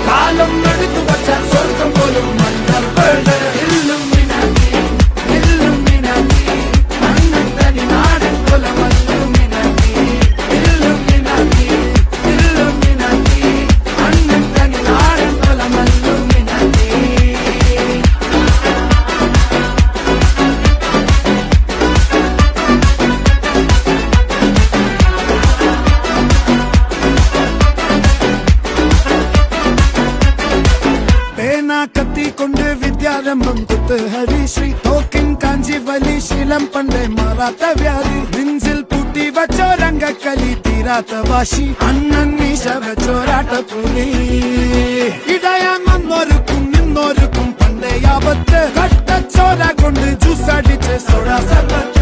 കാലം എടുത്തു വച്ചാൽ സ്വർഗം പോലും മണ്ണപ്പേട് ഇല്ലുമിനാറ്റി ഇല്ലുമിനാറ്റി മണ്ണത്തനി നാടൻ കൊലമല്ലുമിനാറ്റി ഇല്ലുമിനാറ്റി ഇല്ലുമിനാറ്റി മണ്ണത്തനി നാടൻ കൊലമല്ലുമിനാറ്റി. കത്തി കൊണ്ട് വിദ്യാരംഭം കുത്ത് ഹരിശ്രീ തോക്കിൻ കാഞ്ചി വലി ശീലം പണ്ടേ മാറാത്ത വ്യാധി നെഞ്ചിൽ പൂട്ടി വച്ചോരംഗക്കലി തീരാത്ത വാശി അണ്ണൻ മീശ വെച്ചോരാട്ട പുലി ഇടയാൻ വന്നോർക്കും നിന്നോർക്കും പണ്ടേ ആപത്ത് കട്ടച്ചോര കൊണ്ട് ജ്യൂസ് അടിച്ച് സോഡ സർബത്ത്